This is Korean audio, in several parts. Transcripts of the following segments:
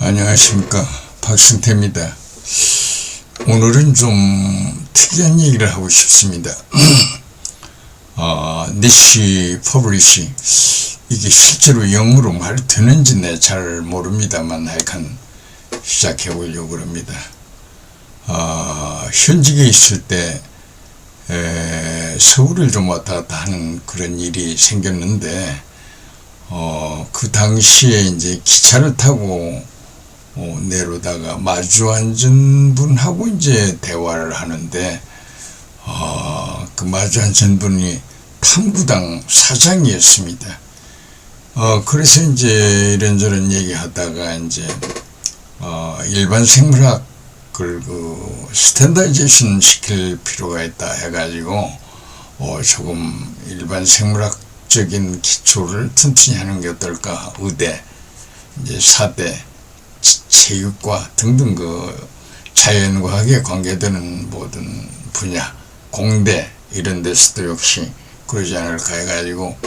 안녕하십니까, 박승태입니다. 오늘은 좀 특이한 얘기를 하고 싶습니다. 니시 퍼블리시, 이게 실제로 영어로 말 되는지 내 잘 모릅니다만 하여간 시작해 보려고 합니다. 현직에 있을 때 서울을 좀 왔다 갔다 하는 그런 일이 생겼는데, 그 당시에 이제 기차를 타고 내려다가 마주 앉은 분하고 이제 대화를 하는데, 그 마주 앉은 분이 탐구당 사장이었습니다. 그래서 이제 이런저런 얘기하다가 이제 일반 생물학을 스탠다이제이션 시킬 필요가 있다 해가지고 조금 일반 생물학적인 기초를 튼튼히 하는 게 어떨까. 의대, 이제 사대, 체육과 등등 그 자연과학에 관계되는 모든 분야, 공대 이런 데서도 역시 그러지 않을까 해가지고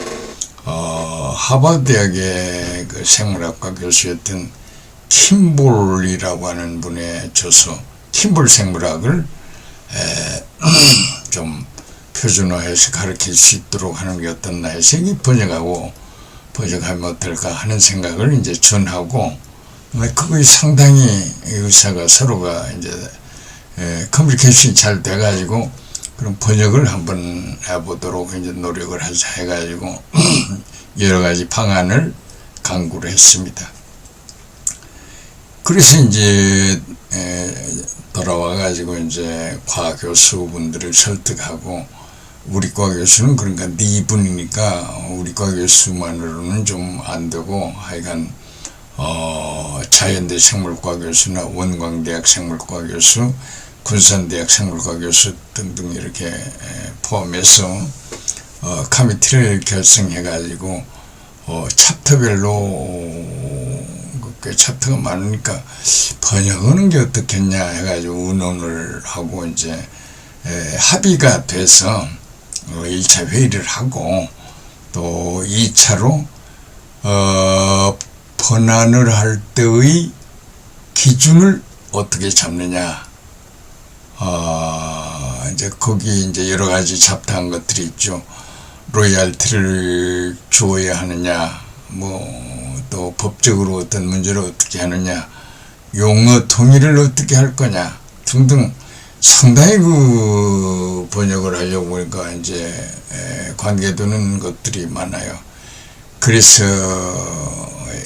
하버드 대학의 그 생물학과 교수였던 킴볼이라고 하는 분의 저서 킴볼 생물학을 좀 표준화해서 가르칠 수 있도록 하는 게 어떻나 해서 번역하면 어떨까 하는 생각을 이제 전하고, 그거에 상당히 의사가 서로가 이제 커뮤니케이션이 잘 돼가지고 그럼 번역을 한번 해보도록 이제 노력을 하자 해가지고 여러 가지 방안을 강구를 했습니다. 그래서 이제 돌아와가지고 이제 과 교수분들을 설득하고, 우리 과 교수는 그러니까 네 분이니까 우리 과 교수만으로는 좀 안 되고 하여간 자연대 생물과 교수나 원광대학 생물과 교수, 군산대학 생물과 교수 등등 이렇게 포함해서 커미티를 결성해 가지고 챕터별로 그 챕터가 많으니까 번역하는 게 어떻겠냐 해가지고 의논을 하고 이제 합의가 돼서 1차 회의를 하고, 또 2차로 번안을 할 때의 기준을 어떻게 잡느냐. 이제 거기 이제 여러 가지 잡다한 것들이 있죠. 로열티를 주어야 하느냐, 또 법적으로 어떤 문제를 어떻게 하느냐, 용어 통일을 어떻게 할 거냐 등등 상당히 그 번역을 하려고 보니까 이제 관계되는 것들이 많아요. 그래서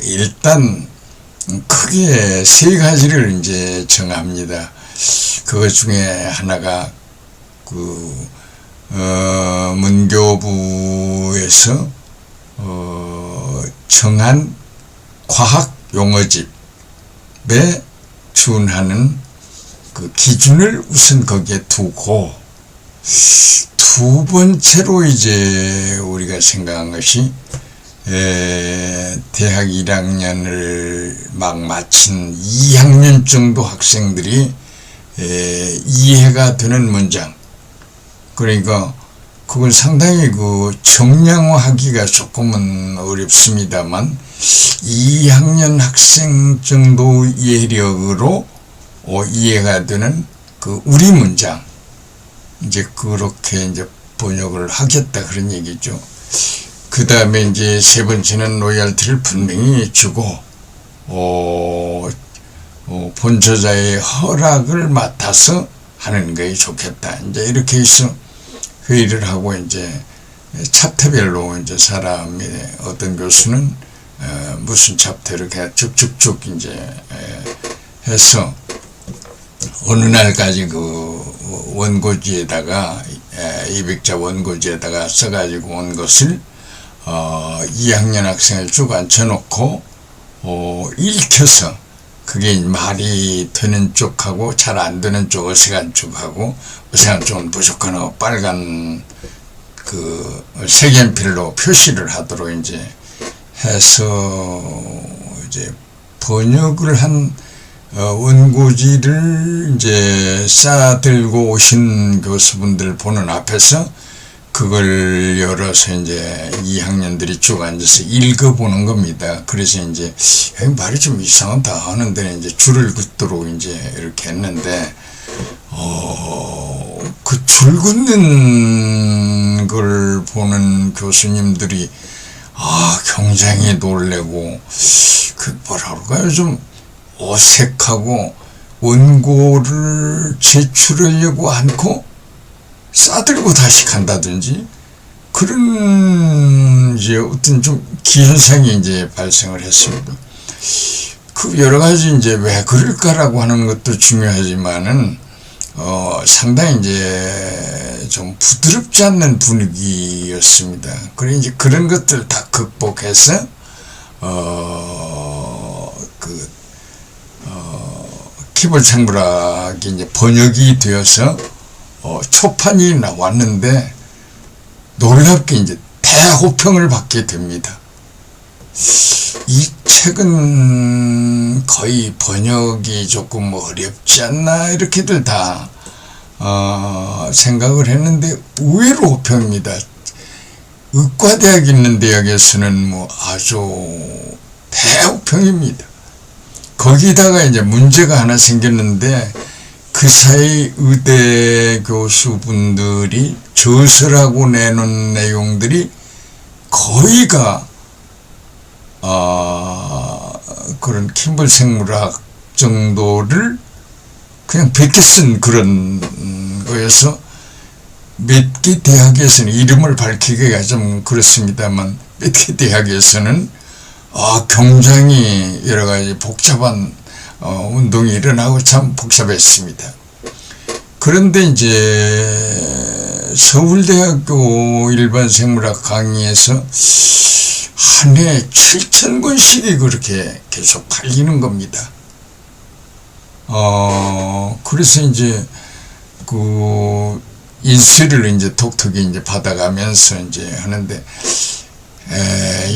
일단 크게 세 가지를 이제 정합니다. 그것 중에 하나가 그 문교부에서 정한 과학 용어집에 준하는 그 기준을 우선 거기에 두고, 두 번째로 이제 우리가 생각한 것이 대학 1학년을 막 마친 2학년 정도 학생들이 이해가 되는 문장, 그러니까 그건 상당히 그 정량화하기가 조금은 어렵습니다만 2학년 학생 정도 이해력으로 이해가 되는 그 우리 문장, 이제 그렇게 이제 번역을 하겠다 그런 얘기죠. 그 다음에 이제 세 번째는 로열티를 분명히 주고 본저자의 허락을 맡아서 하는 게 좋겠다. 이제 이렇게 해서 회의를 하고 이제 챕터별로 이제 사람이 어떤 교수는 무슨 챕터 이렇게 쭉쭉쭉 이제 해서 어느 날까지 그 원고지에다가 200자 원고지에다가 써가지고 온 것을 2학년 학생을 쭉 앉혀놓고 읽혀서 그게 말이 되는 쪽하고 잘 안 되는 쪽, 어색한 쪽하고, 어색한 쪽은 부족하고 빨간 그 색연필로 표시를 하도록 이제 해서 이제 번역을 한 원고지를 이제 싸들고 오신 교수분들 보는 앞에서 그걸 열어서 이제 2학년들이 쭉 앉아서 읽어보는 겁니다. 그래서 이제 말이 좀 이상하다 하는데 이제 줄을 긋도록 이제 이렇게 했는데 그 줄 긋는 걸 보는 교수님들이 굉장히 놀래고 그 뭐라 그럴까요? 좀 어색하고 원고를 제출하려고 않고 싸들고 다시 간다든지 그런 이제 어떤 좀 기현상이 이제 발생을 했습니다. 그 여러 가지 이제 왜 그럴까라고 하는 것도 중요하지만은 상당히 이제 좀 부드럽지 않는 분위기였습니다. 그래 이제 그런 것들 다 극복해서 키불생물학이 이제 번역이 되어서 초판이 나왔는데 놀랍게 이제 대호평을 받게 됩니다. 이 책은 거의 번역이 조금 어렵지 않나 이렇게들 다 생각을 했는데 의외로 호평입니다. 의과대학 있는 대학에서는 뭐 아주 대호평입니다. 거기다가 이제 문제가 하나 생겼는데 그 사이 의대 교수분들이 저서라고 내놓은 내용들이 거의가 그런 킴벌 생물학 정도를 그냥 베껴 쓴 그런 거여서 몇 개 대학에서는 이름을 밝히기가 좀 그렇습니다만 몇 개 대학에서는 굉장히 여러 가지 복잡한 운동이 일어나고 참 복잡했습니다. 그런데 이제 서울대학교 일반생물학 강의에서 한 해 7,000권씩이 그렇게 계속 팔리는 겁니다. 그래서 이제 그 인쇄를 이제 독특히 이제 받아가면서 이제 하는데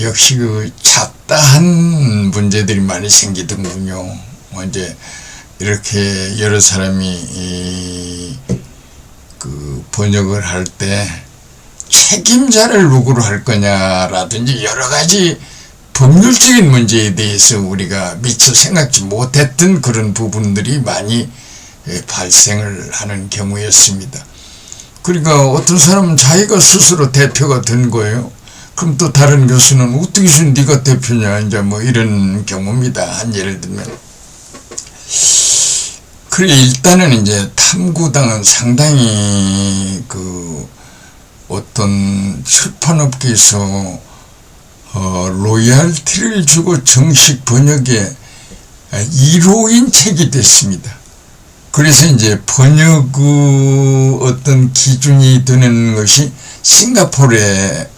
역시 그 잡다한 문제들이 많이 생기더군요. 이제 이렇게 여러 사람이 그 번역을 할 때 책임자를 누구로 할 거냐라든지 여러 가지 법률적인 문제에 대해서 우리가 미처 생각지 못했던 그런 부분들이 많이 발생을 하는 경우였습니다. 그러니까 어떤 사람은 자기가 스스로 대표가 된 거예요. 그럼 또 다른 교수는 어떻게 해서 네가 대표냐 이제 뭐 이런 경우입니다. 한 예를 들면. 그래 일단은 이제 탐구당은 상당히 그 어떤 출판업계에서 로열티를 주고 정식 번역에 1호인 책이 됐습니다. 그래서 이제 번역의 어떤 기준이 되는 것이 싱가포르에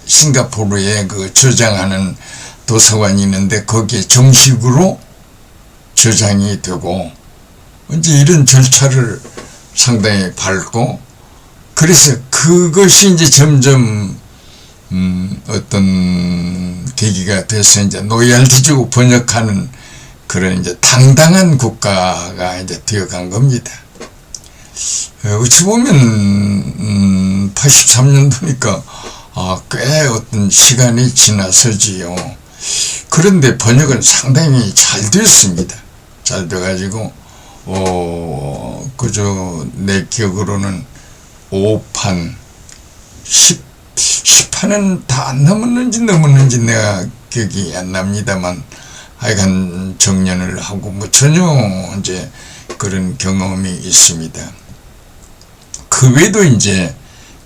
그 저장하는 도서관이 있는데 거기에 정식으로 저장이 되고 이제 이런 절차를 상당히 밟고 그래서 그것이 이제 점점 어떤 계기가 돼서 이제 로열티 주고 번역하는 그런 이제 당당한 국가가 이제 되어간 겁니다. 어찌 보면 83년도니까 꽤 어떤 시간이 지나서지요. 그런데 번역은 상당히 잘 됐습니다. 잘 돼가지고 그저 내 기억으로는 5판 10판은 다 안 넘었는지 내가 기억이 안 납니다만 하여간 정년을 하고 뭐 전혀 이제 그런 경험이 있습니다. 그 외에도 이제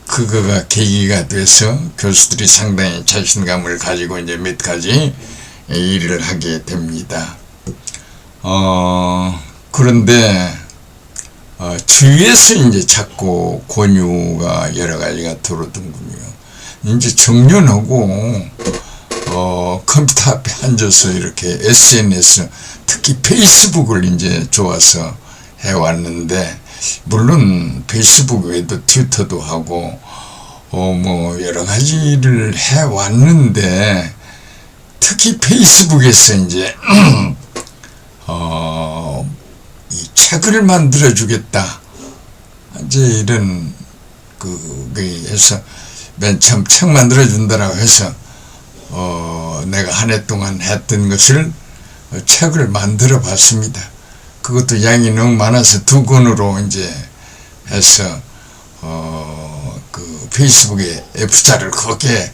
그거가 계기가 돼서 교수들이 상당히 자신감을 가지고 이제 몇 가지 일을 하게 됩니다. 그런데 주위에서 이제 자꾸 권유가 여러 가지가 들어오더군요. 이제 정년하고 컴퓨터 앞에 앉아서 이렇게 SNS, 특히 페이스북을 이제 좋아서 해왔는데, 물론 페이스북 외에도 트위터도 하고 뭐 여러 가지를 해왔는데, 특히 페이스북에서 이제 이 책을 만들어 주겠다 이제 이런 그게 해서 맨 처음 책 만들어준다라고 해서 내가 한 해 동안 했던 것을 책을 만들어 봤습니다. 그것도 양이 너무 많아서 2권으로 이제 해서 그 페이스북에 F자를 크게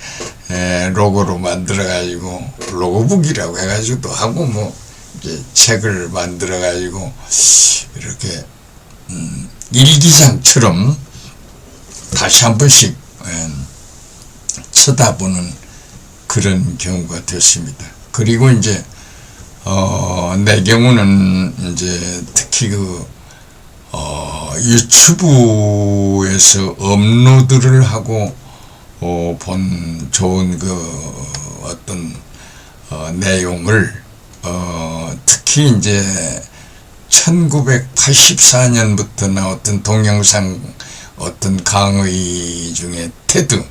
로고로 만들어 가지고 로고북이라고 해가지고도 하고 뭐 이제 책을 만들어 가지고 이렇게 일기장처럼 다시 한 번씩 쳐다보는 그런 경우가 됐습니다. 그리고 이제 내 경우는 이제 특히 유튜브에서 업로드를 하고 본 좋은 어떤 내용을 특히 이제 1984년부터 나왔던 동영상 어떤 강의 중에 테드,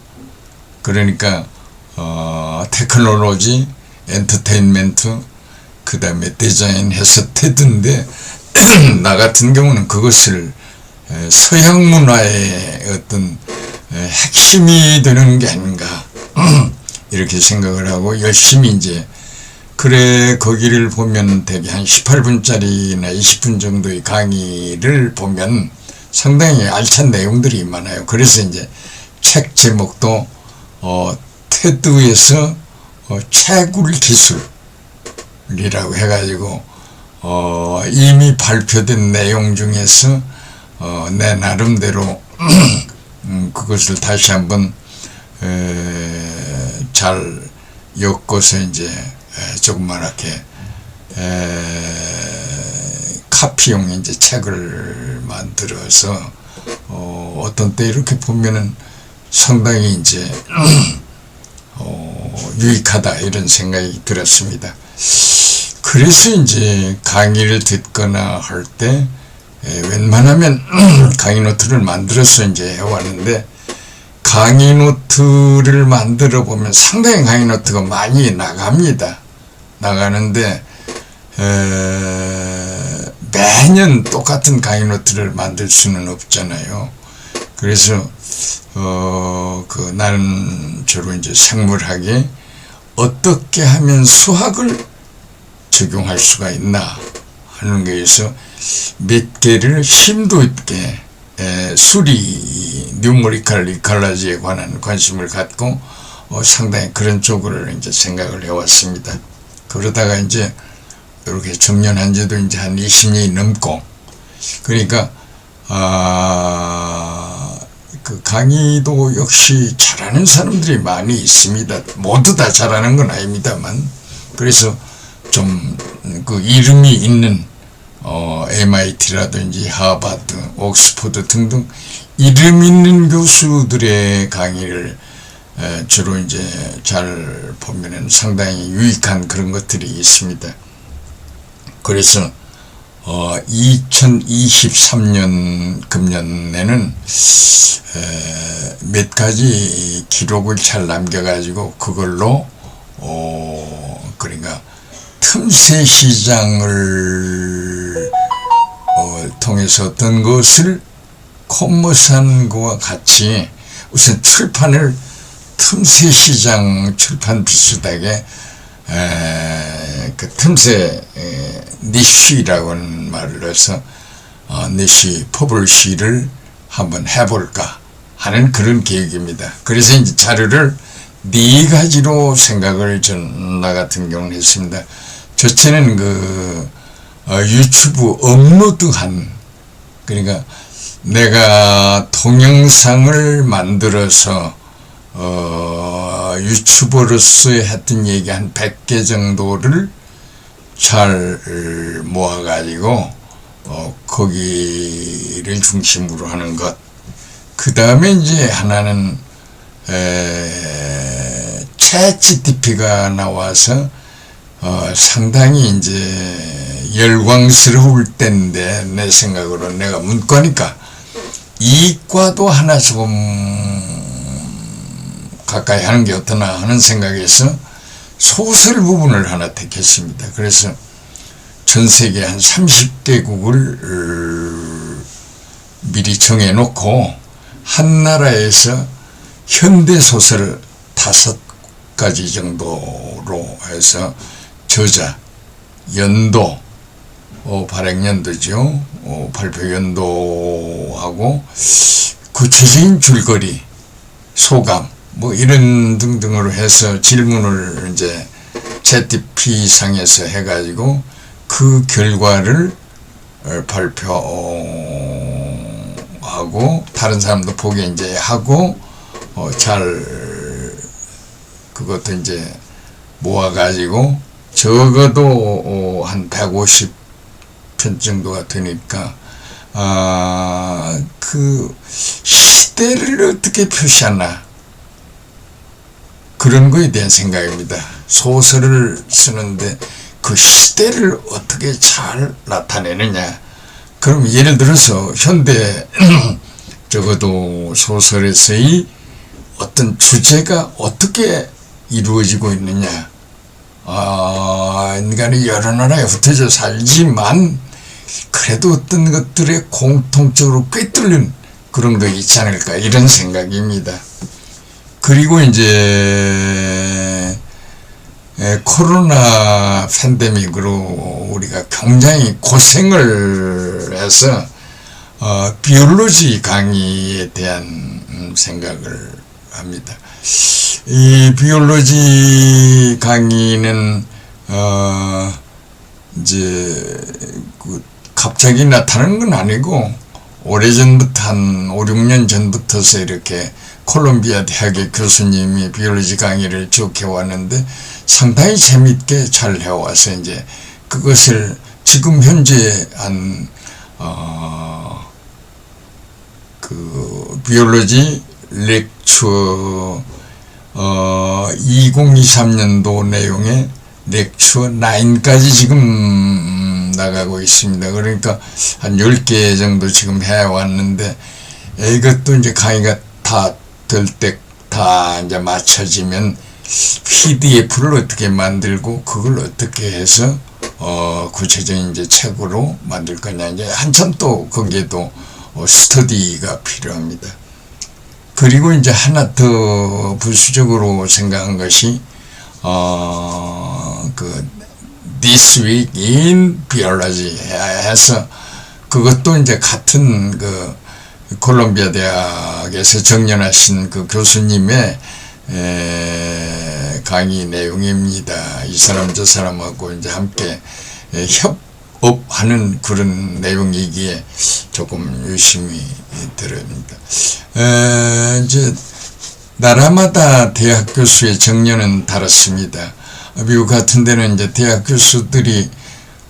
그러니까 테크놀로지, 엔터테인먼트, 그 다음에 디자인 해서 테드인데 나 같은 경우는 그것을 서양 문화의 어떤 핵심이 되는 게 아닌가 이렇게 생각을 하고 열심히 이제 그래 거기를 보면 대개 한 18분짜리나 20분 정도의 강의를 보면 상당히 알찬 내용들이 많아요. 그래서 이제 책 제목도 테드에서 채굴 기술이라고 해가지고 이미 발표된 내용 중에서 내 나름대로 그것을 다시 한번 잘 엮어서 이제 조그맣게 카피용 이제 책을 만들어서 어떤 때 이렇게 보면은 상당히 이제 유익하다 이런 생각이 들었습니다. 그래서 이제 강의를 듣거나 할 때 웬만하면 강의 노트를 만들어서 이제 해왔는데 강의 노트를 만들어 보면 상당히 강의 노트가 많이 나가는데 매년 똑같은 강의 노트를 만들 수는 없잖아요. 그래서 나는 주로 이제 생물학에 어떻게 하면 수학을 적용할 수가 있나 하는 거에서 몇 개를 심도 있게 수리, 뉴머리컬 이컬러지에 관한 관심을 갖고 상당히 그런 쪽으로 이제 생각을 해왔습니다. 그러다가 이제 이렇게 정년한 지도 이제 한 20년이 넘고, 그러니까 그 강의도 역시 잘하는 사람들이 많이 있습니다. 모두 다 잘하는 건 아닙니다만, 그래서 좀 그 이름이 있는 MIT라든지 하버드, 옥스퍼드 등등 이름 있는 교수들의 강의를 주로 이제 잘 보면은 상당히 유익한 그런 것들이 있습니다. 그래서 2023년 금년에는 몇 가지 기록을 잘 남겨가지고 그걸로 그러니까 틈새 시장을 통해서 어떤 것을 콤모산 거와 같이 우선 출판을 틈새 시장 출판 비슷하게 그 틈새 니쉬라고 하는 말을 해서 니쉬 퍼블시를 한번 해볼까 하는 그런 계획입니다. 그래서 이제 자료를 4가지로 생각을 나 같은 경우는 했습니다. 첫째는 유튜브 업로드한, 그러니까 내가 동영상을 만들어서 유튜버로서 했던 얘기 한 100개 정도를 잘 모아가지고 거기를 중심으로 하는 것. 그 다음에 이제 하나는 챗GPT가 나와서 상당히 이제 열광스러울 때인데 내 생각으로 내가 문과니까 이과도 하나 조금 가까이 하는 게 어떠나 하는 생각에서 소설 부분을 하나 택했습니다. 그래서 전 세계 한 30개국을 미리 정해놓고 한 나라에서 현대소설 5가지 정도로 해서 저자, 연도, 발행연도죠. 발표연도하고 구체적인 줄거리, 소감, 뭐 이런 등등으로 해서 질문을 이제 ZTP상에서 해가지고 그 결과를 발표하고 다른 사람도 보게 이제 하고 잘 그것도 이제 모아가지고 적어도 한 150편 정도가 되니까 그 시대를 어떻게 표시하나 그런 거에 대한 생각입니다. 소설을 쓰는데 그 시대를 어떻게 잘 나타내느냐. 그럼 예를 들어서 현대 적어도 소설에서의 어떤 주제가 어떻게 이루어지고 있느냐. 인간이 여러 나라에 흩어져 살지만 그래도 어떤 것들에 공통적으로 꿰뚫는 그런 거 있지 않을까 이런 생각입니다. 그리고 이제 코로나 팬데믹으로 우리가 굉장히 고생을 해서 비올로지 강의에 대한 생각을 합니다. 이 비올로지 강의는 이제 갑자기 나타난 건 아니고 오래전부터 한 5, 6년 전부터서 이렇게 콜롬비아 대학의 교수님이 비올로지 강의를 쭉 해왔는데 상당히 재밌게 잘 해와서 이제 그것을 지금 현재 한 그 비올로지 렉처 2023년도 내용의 렉처 9까지 지금 나가고 있습니다. 그러니까 한 10개 정도 지금 해왔는데 이것도 이제 강의가 다 될 때 다 이제 맞춰지면 PDF를 어떻게 만들고 그걸 어떻게 해서 구체적인 이제 책으로 만들 거냐. 이제 한참 또 거기에도 스터디가 필요합니다. 그리고 이제 하나 더 부수적으로 생각한 것이 그 This Week in Biology 해서 그것도 이제 같은 그 콜롬비아 대학에서 정년하신 그 교수님의 강의 내용입니다. 이 사람 저 사람하고 이제 함께 협업하는 그런 내용이기에 조금 유심히 들어옵니다. 이제 나라마다 대학 교수의 정년은 다릅니다. 미국 같은 데는 이제 대학 교수들이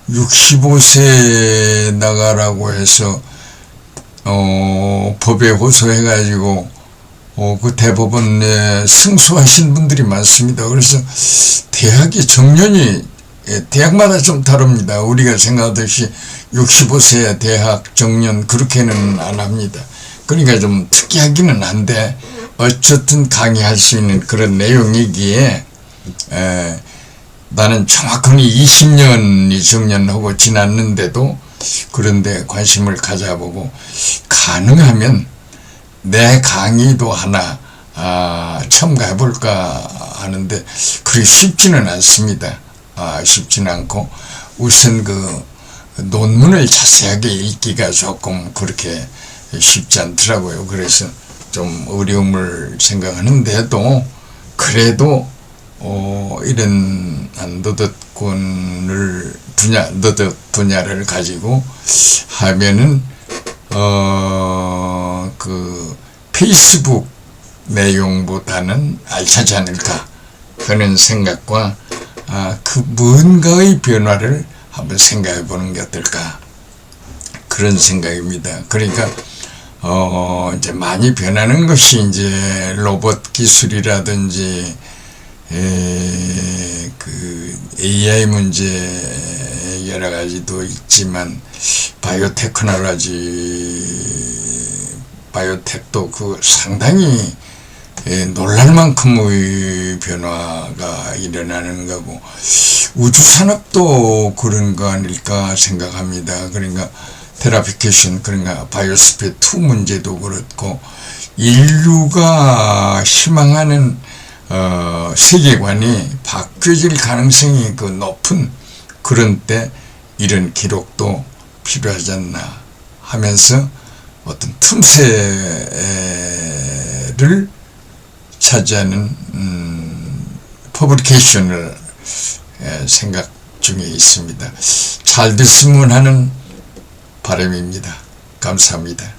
65세 나가라고 해서 법에 호소해가지고 그 대법원에 승소하신 분들이 많습니다. 그래서 대학의 정년이 대학마다 좀 다릅니다. 우리가 생각하듯이 65세 대학 정년 그렇게는 안 합니다. 그러니까 좀 특이하기는 한데 어쨌든 강의할 수 있는 그런 내용이기에 나는 정확하게 20년이 정년하고 지났는데도 그런데 관심을 가져보고 가능하면 내 강의도 하나 첨가해볼까 하는데 그리 쉽지는 않습니다. 쉽지는 않고 우선 그 논문을 자세하게 읽기가 조금 그렇게 쉽지 않더라고요. 그래서 좀 어려움을 생각하는데도 그래도 이런 너댓 분야를 가지고 하면은 그 페이스북 내용보다는 알차지 않을까 하는 생각과 그 뭔가의 변화를 한번 생각해 보는 게 어떨까 그런 생각입니다. 그러니까 이제 많이 변하는 것이 이제 로봇 기술이라든지 그 AI 문제 여러 가지도 있지만 바이오텍도 그 상당히 놀랄 만큼의 변화가 일어나는 거고 우주산업도 그런 거 아닐까 생각합니다. 그러니까 테라피케이션 그러니까 바이오스페어 2 문제도 그렇고 인류가 희망하는 세계관이 바뀌어질 가능성이 그 높은 그런 때 이런 기록도 필요하지 않나 하면서 어떤 틈새를 차지하는 퍼블리케이션을 생각 중에 있습니다. 잘 됐으면 하는 바람입니다. 감사합니다.